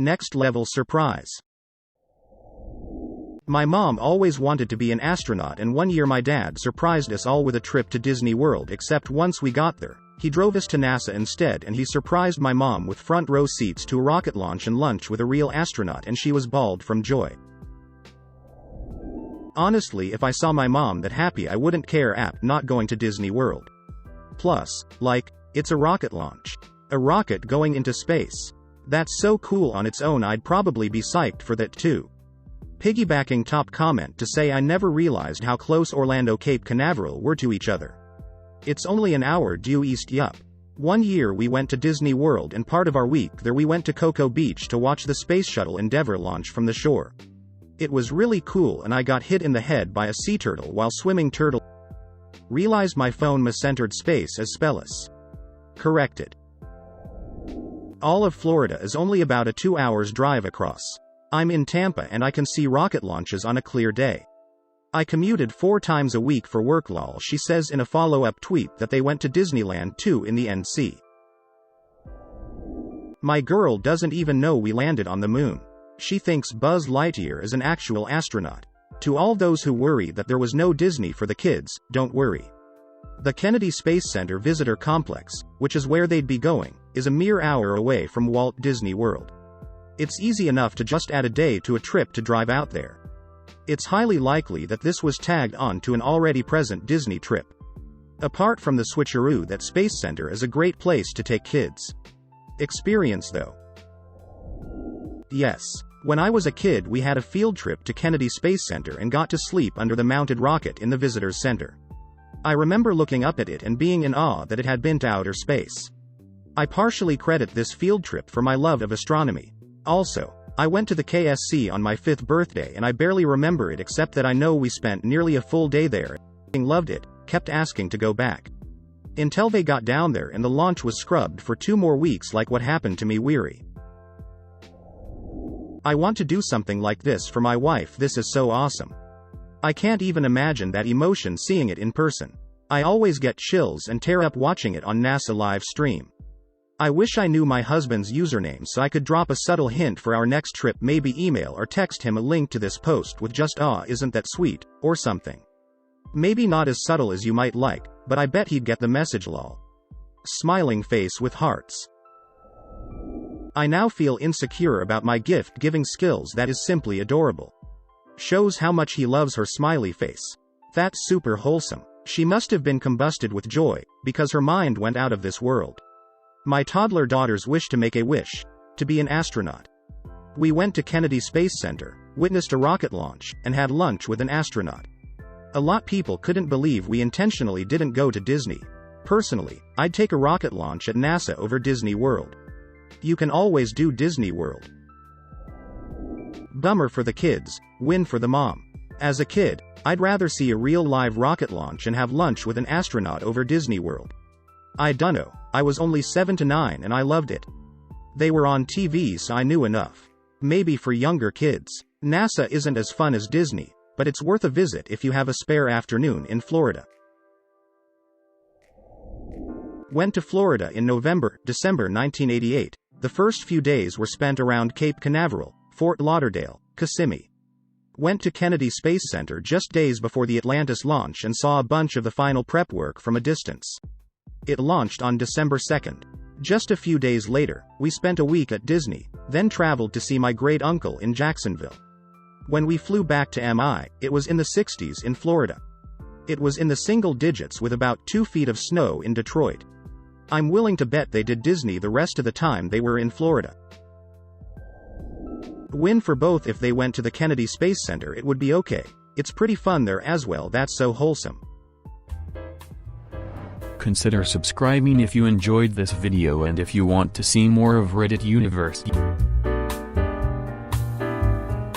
Next level surprise. My mom always wanted to be an astronaut, and one year my dad surprised us all with a trip to Disney World, except once we got there, he drove us to NASA instead, and he surprised my mom with front row seats to a rocket launch and lunch with a real astronaut, and she was bald from joy. Honestly, if I saw my mom that happy, I wouldn't care not going to Disney World. Plus, it's a rocket launch. A rocket going into space. That's so cool on its own, I'd probably be psyched for that too. Piggybacking top comment to say I never realized how close Orlando Cape Canaveral were to each other. It's only an hour due east. Yup. One year we went to Disney World, and part of our week there we went to Cocoa Beach to watch the Space Shuttle Endeavour launch from the shore. It was really cool, and I got hit in the head by a sea turtle while swimming. Turtle. Realize my phone misentered space as spellus. Corrected. All of Florida is only about a 2 hours drive across. I'm in Tampa and I can see rocket launches on a clear day. I commuted 4 times a week for work. Lol. She says in a follow-up tweet that they went to Disneyland too in the NC. My girl doesn't even know we landed on the moon. She thinks Buzz Lightyear is an actual astronaut. To all those who worry that there was no Disney for the kids, don't worry. The Kennedy Space Center Visitor Complex, which is where they'd be going, is a mere hour away from Walt Disney World. It's easy enough to just add a day to a trip to drive out there. It's highly likely that this was tagged on to an already present Disney trip. Apart from the switcheroo, that Space Center is a great place to take kids. Experience though. Yes. When I was a kid we had a field trip to Kennedy Space Center and got to sleep under the mounted rocket in the visitors center. I remember looking up at it and being in awe that it had been to outer space. I partially credit this field trip for my love of astronomy. Also, I went to the KSC on my 5th birthday and I barely remember it, except that I know we spent nearly a full day there. Loved it, kept asking to go back. Until they got down there and the launch was scrubbed for 2 more weeks, like what happened to me. Weary. I want to do something like this for my wife. This is so awesome. I can't even imagine that emotion seeing it in person. I always get chills and tear up watching it on NASA live stream. I wish I knew my husband's username so I could drop a subtle hint for our next trip, maybe email or text him a link to this post with just "aw, isn't that sweet," or something. Maybe not as subtle as you might like, but I bet he'd get the message. Lol. Smiling face with hearts. I now feel insecure about my gift-giving skills. That is simply adorable. Shows how much he loves her smiley face. That's super wholesome. She must have been combusted with joy, because her mind went out of this world. My toddler daughters wish to make a wish. To be an astronaut. We went to Kennedy Space Center, witnessed a rocket launch, and had lunch with an astronaut. A lot people couldn't believe we intentionally didn't go to Disney. Personally, I'd take a rocket launch at NASA over Disney World. You can always do Disney World. Bummer for the kids, win for the mom. As a kid, I'd rather see a real live rocket launch and have lunch with an astronaut over Disney World. I dunno, I was only 7 to 9 and I loved it. They were on TV so I knew enough. Maybe for younger kids. NASA isn't as fun as Disney, but it's worth a visit if you have a spare afternoon in Florida. Went to Florida in December 1988. The first few days were spent around Cape Canaveral, Fort Lauderdale, Kissimmee. Went to Kennedy Space Center just days before the Atlantis launch and saw a bunch of the final prep work from a distance. It launched on December 2nd. Just a few days later, we spent a week at Disney, then traveled to see my great uncle in Jacksonville. When we flew back to MI, it was in the 60s in Florida. It was in the single digits with about 2 feet of snow in Detroit. I'm willing to bet they did Disney the rest of the time they were in Florida. Win for both. If they went to the Kennedy Space Center it would be okay. It's pretty fun there as well. That's so wholesome. Consider subscribing if you enjoyed this video and if you want to see more of Reddit Universe.